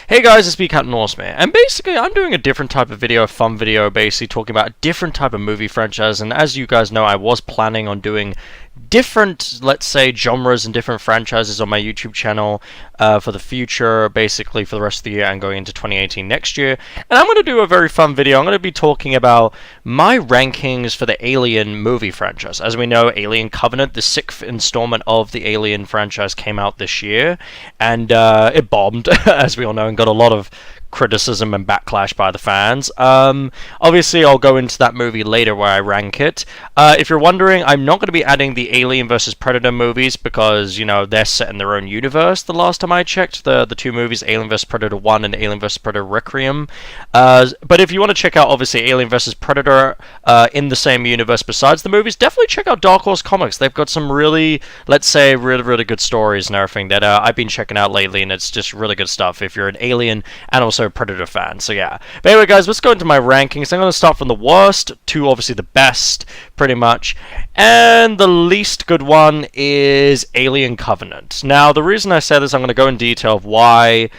Hey guys, it's Cat Norseman, and basically I'm doing a different type of video, a fun video, basically talking about a different type of movie franchise, and as you guys know, I was planning on doing different, let's say, genres and different franchises on my YouTube channel for the future, basically for the rest of the year and going into 2018 next year. And I'm going to do a very fun video. I'm going to be talking about my rankings for the Alien movie franchise. As we know, Alien Covenant, the sixth installment of the Alien franchise, came out this year, and it bombed, as we all know, and got a lot of criticism and backlash by the fans. Obviously, I'll go into that movie later where I rank it. If you're wondering, I'm not going to be adding the Alien vs. Predator movies because, you know, they're set in their own universe the last time I checked. The two movies, Alien vs. Predator 1 and Alien vs. Predator Requiem. But if you want to check out, obviously, Alien vs. Predator in the same universe besides the movies, definitely check out Dark Horse Comics. They've got some really, let's say, really good stories and everything that I've been checking out lately, and it's just really good stuff if you're an Alien and also a Predator fan. So yeah. But anyway, guys, let's go into my rankings. I'm going to start from the worst to obviously the best, pretty much. And the least good one is Alien Covenant. Now, the reason I say this, I'm going to go in detail of why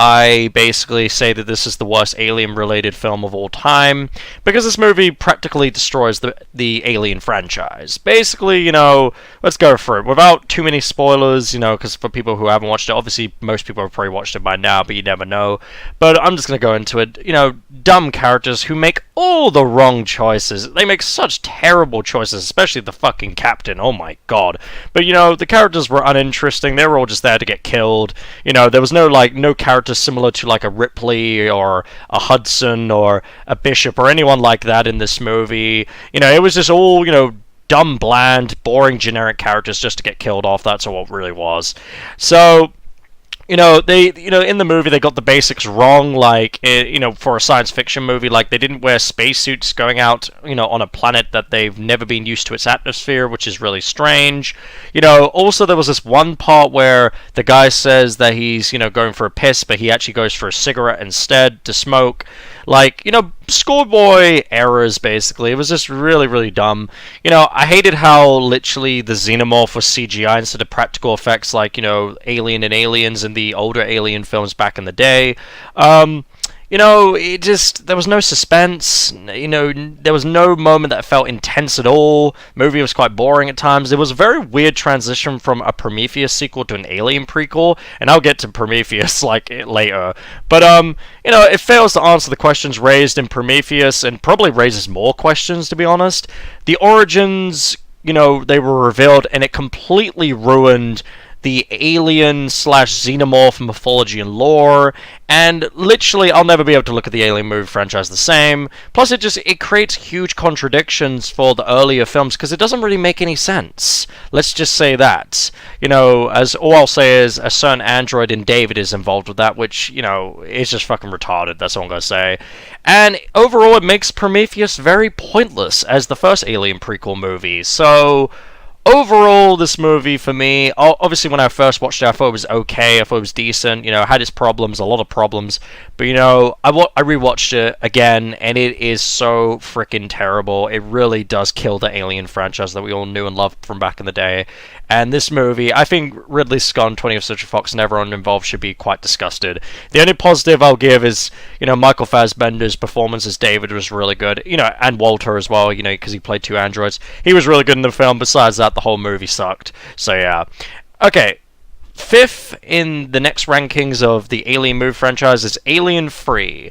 I basically say that this is the worst Alien-related film of all time, because this movie practically destroys the Alien franchise. Basically, you know, let's go through it without too many spoilers, you know, because for people who haven't watched it, obviously most people have probably watched it by now, but you never know. But I'm just going to go into it. You know, dumb characters who make all the wrong choices. They make such terrible choices, especially the fucking captain. Oh my god. But, you know, the characters were uninteresting. They were all just there to get killed. You know, there was no character similar to like a Ripley or a Hudson or a Bishop or anyone like that in this movie. You know, it was just all, you know, dumb, bland, boring, generic characters just to get killed off. That's all it really was. So, you know, in the movie they got the basics wrong, like, you know, for a science fiction movie, like, they didn't wear spacesuits going out, you know, on a planet that they've never been used to its atmosphere, which is really strange. You know, also there was this one part where the guy says that he's, you know, going for a piss, but he actually goes for a cigarette instead to smoke. Like, you know, schoolboy errors, basically. It was just really, really dumb. You know, I hated how literally the xenomorph was CGI instead of practical effects like, you know, Alien and Aliens in the older Alien films back in the day. You know, it just, there was no suspense, you know, there was no moment that felt intense at all. Movie was quite boring at times. There was a very weird transition from a Prometheus sequel to an Alien prequel, and I'll get to Prometheus, like, later. But, you know, it fails to answer the questions raised in Prometheus, and probably raises more questions, to be honest. The origins, you know, they were revealed, and it completely ruined the alien/xenomorph mythology and lore, and literally I'll never be able to look at the Alien movie franchise the same. Plus it creates huge contradictions for the earlier films because it doesn't really make any sense. Let's just say that. You know, as all I'll say is a certain android in David is involved with that, which, you know, is just fucking retarded, that's all I'm gonna say. And overall it makes Prometheus very pointless as the first Alien prequel movie. So overall, this movie, for me, obviously when I first watched it, I thought it was okay, I thought it was decent, you know, it had its problems, a lot of problems, but, you know, I rewatched it again, and it is so freaking terrible. It really does kill the Alien franchise that we all knew and loved from back in the day. And this movie, I think Ridley Scott, 20th Century Fox, and everyone involved should be quite disgusted. The only positive I'll give is, you know, Michael Fassbender's performance as David was really good, you know, and Walter as well, you know, because he played two androids. He was really good in the film. Besides that, the whole movie sucked. So yeah. Okay, fifth in the next rankings of the Alien movie franchise is Alien 3.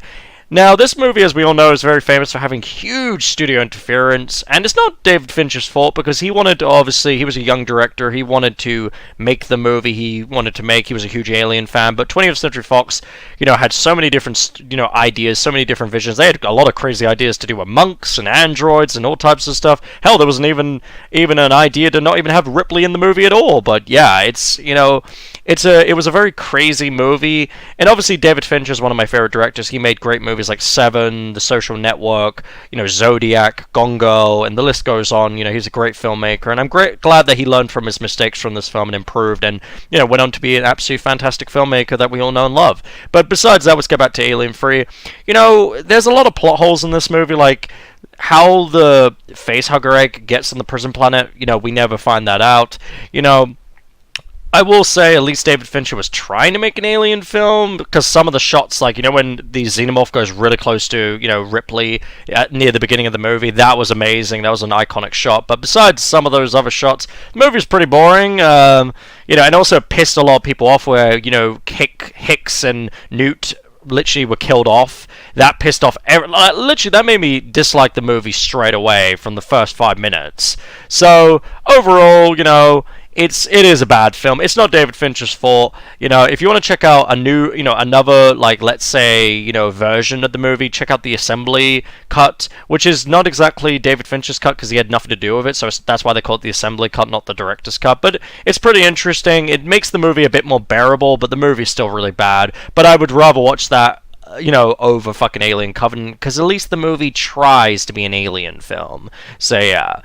Now, this movie, as we all know, is very famous for having huge studio interference, and it's not David Fincher's fault, because he wanted to, obviously, he was a young director, he wanted to make the movie he wanted to make, he was a huge Alien fan, but 20th Century Fox, you know, had so many different, you know, ideas, so many different visions. They had a lot of crazy ideas to do with monks and androids and all types of stuff. Hell, there wasn't even an idea to not even have Ripley in the movie at all, but yeah, it's, you know, it was a very crazy movie, and obviously David Fincher is one of my favorite directors. He made great movies like Seven, The Social Network, you know, Zodiac, Gone Girl, and the list goes on. You know, he's a great filmmaker, and I'm glad that he learned from his mistakes from this film and improved, and, you know, went on to be an absolute fantastic filmmaker that we all know and love. But besides that, let's get back to Alien 3. You know, there's a lot of plot holes in this movie, like how the facehugger egg gets on the prison planet. You know, we never find that out. You know, I will say, at least David Fincher was trying to make an alien film, because some of the shots, like, when the xenomorph goes really close to, Ripley near the beginning of the movie, that was amazing. That was an iconic shot. But besides some of those other shots, the movie's pretty boring. And also pissed a lot of people off where, Hicks and Newt literally were killed off. That pissed off literally, that made me dislike the movie straight away from the first 5 minutes. So overall, it is a bad film. It's not David Fincher's fault. If you want to check out a new, another, like, let's say, version of the movie, check out the assembly cut, which is not exactly David Fincher's cut because he had nothing to do with it, so that's why they call it the assembly cut, not the director's cut. But it's pretty interesting. It makes the movie a bit more bearable, but the movie's still really bad. But I would rather watch that, over fucking Alien Covenant, because at least the movie tries to be an alien film. So, yeah.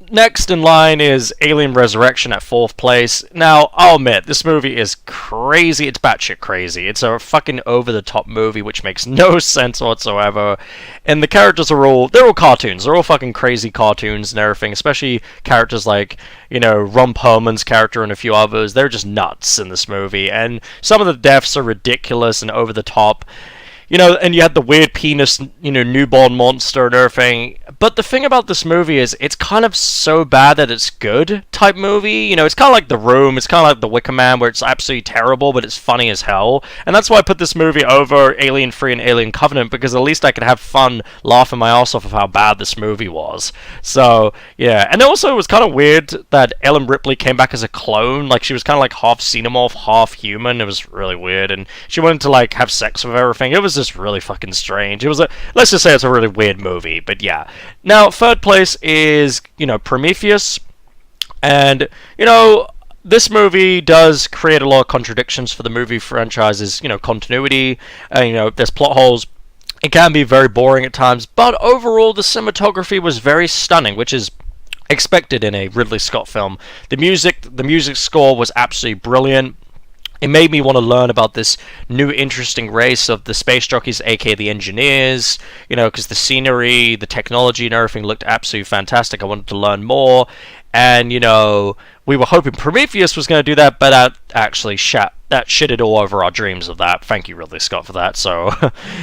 Next in line is Alien Resurrection at 4th place. Now, I'll admit, this movie is crazy. It's batshit crazy. It's a fucking over-the-top movie, which makes no sense whatsoever. And the characters they're all cartoons. They're all fucking crazy cartoons and everything, especially characters like, Ron Perlman's character and a few others. They're just nuts in this movie. And some of the deaths are ridiculous and over-the-top. And you had the weird penis, newborn monster and everything. But the thing about this movie is it's kind of so bad that it's good type movie. It's kind of like The Room. It's kind of like The Wicker Man, where it's absolutely terrible, but it's funny as hell. And that's why I put this movie over Alien 3 and Alien Covenant, because at least I could have fun laughing my ass off of how bad this movie was. So, yeah. And also, it was kind of weird that Ellen Ripley came back as a clone. Like, she was kind of like half xenomorph, half human. It was really weird. And she wanted to, like, have sex with everything. It was just really fucking strange. Let's just say it's a really weird movie, but yeah. Now, 3rd place is, Prometheus, and, this movie does create a lot of contradictions for the movie franchise's, continuity, there's plot holes. It can be very boring at times, but overall the cinematography was very stunning, which is expected in a Ridley Scott film. The music score was absolutely brilliant. It made me want to learn about this new interesting race of the space jockeys, aka the engineers, because the scenery, the technology and everything looked absolutely fantastic. I wanted to learn more, and, we were hoping Prometheus was going to do that, but that actually shitted all over our dreams of that. Thank you, Ridley Scott, for that. So,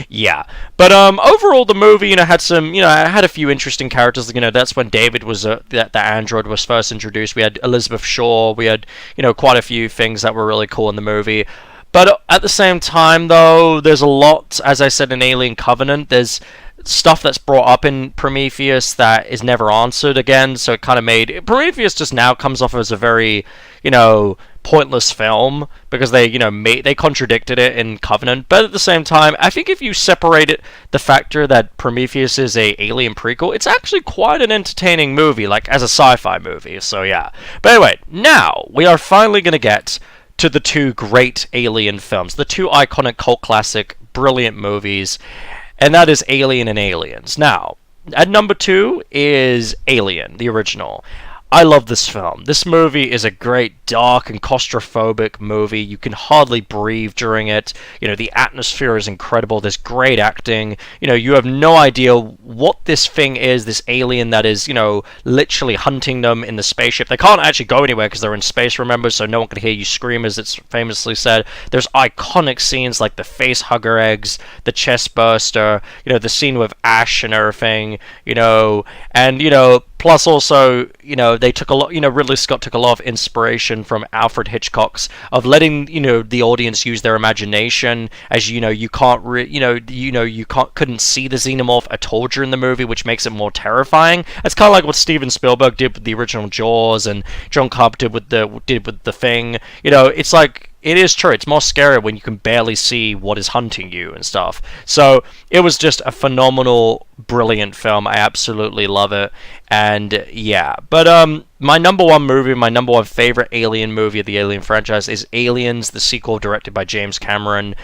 yeah. But overall, the movie, had some, had a few interesting characters. That's when David was that android was first introduced. We had Elizabeth Shaw. We had, quite a few things that were really cool in the movie. But at the same time, though, there's a lot, as I said, in Alien Covenant. There's stuff that's brought up in Prometheus that is never answered again, so it kind of made... Prometheus just now comes off as a very, pointless film, because they, they contradicted it in Covenant, but at the same time, I think if you separate the factor that Prometheus is a Alien prequel, it's actually quite an entertaining movie, like, as a sci-fi movie, so yeah. But anyway, now, we are finally going to get to the 2 great Alien films, the 2 iconic cult classic, brilliant movies, and that is Alien and Aliens. Now, at number 2 is Alien, the original. I love this film. This movie is a great, dark, and claustrophobic movie. You can hardly breathe during it. The atmosphere is incredible. There's great acting. You have no idea what this thing is, this alien that is, literally hunting them in the spaceship. They can't actually go anywhere because they're in space, remember, so no one can hear you scream, as it's famously said. There's iconic scenes like the face hugger eggs, the chest burster, the scene with Ash and everything, and, plus also, they took a lot, Ridley Scott took a lot of inspiration from Alfred Hitchcock's of letting, the audience use their imagination, as you can't couldn't see the xenomorph at all during the movie, which makes it more terrifying. It's kind of like what Steven Spielberg did with the original Jaws and John Carpenter did with The Thing. It's like, it is true. It's more scary when you can barely see what is hunting you and stuff. So it was just a phenomenal, brilliant film. I absolutely love it. And yeah, but my number 1 movie, my number 1 favorite Alien movie of the Alien franchise is Aliens, the sequel directed by James Cameron.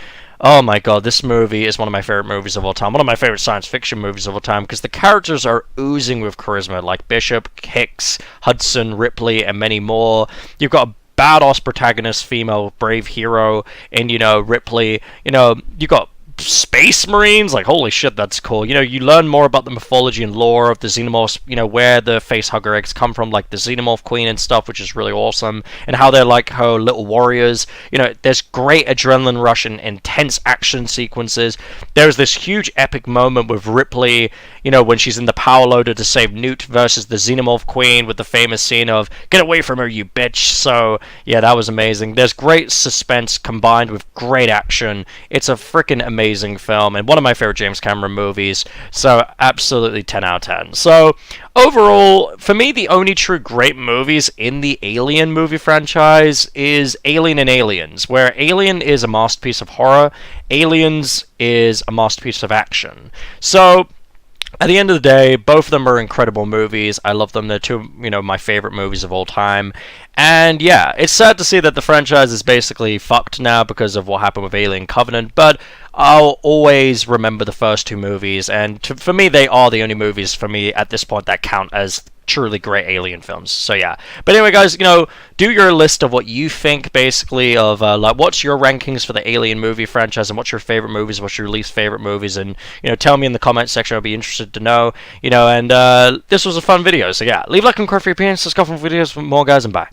Oh my god, this movie is one of my favorite movies of all time. One of my favorite science fiction movies of all time, because the characters are oozing with charisma, like Bishop, Hicks, Hudson, Ripley, and many more. You've got a badass protagonist, female brave hero, and Ripley. You got space marines. Like, holy shit, that's cool. You know, you learn more about the mythology and lore of the xenomorphs, you know, where the facehugger eggs come from, like the xenomorph queen and stuff, which is really awesome, and how they're like her little warriors. You know, there's great adrenaline rush and intense action sequences. There's this huge epic moment with Ripley, you know, when she's in the power loader to save Newt versus the xenomorph queen, with the famous scene of "Get away from her, you bitch." So yeah, that was amazing. There's great suspense combined with great action. It's a freaking amazing film and one of my favorite James Cameron movies. So absolutely 10 out of 10. So overall, for me, the only true great movies in the Alien movie franchise is Alien and Aliens, where Alien is a masterpiece of horror, Aliens is a masterpiece of action. So at the end of the day, both of them are incredible movies. I love them. They're two, you know, my favorite movies of all time. And yeah, it's sad to see that the franchise is basically fucked now because of what happened with Alien Covenant, but I'll always remember the first two movies, and for me, they are the only movies for me at this point that count as truly great Alien films. So yeah. But anyway, guys, you know, do your list of what you think, basically, of like what's your rankings for the Alien movie franchise, and what's your favorite movies, what's your least favorite movies, and you know, tell me in the comment section. I'll be interested to know. You know, and this was a fun video. So yeah, leave a like and comment for your opinions. Let's go for videos for more, guys, and bye.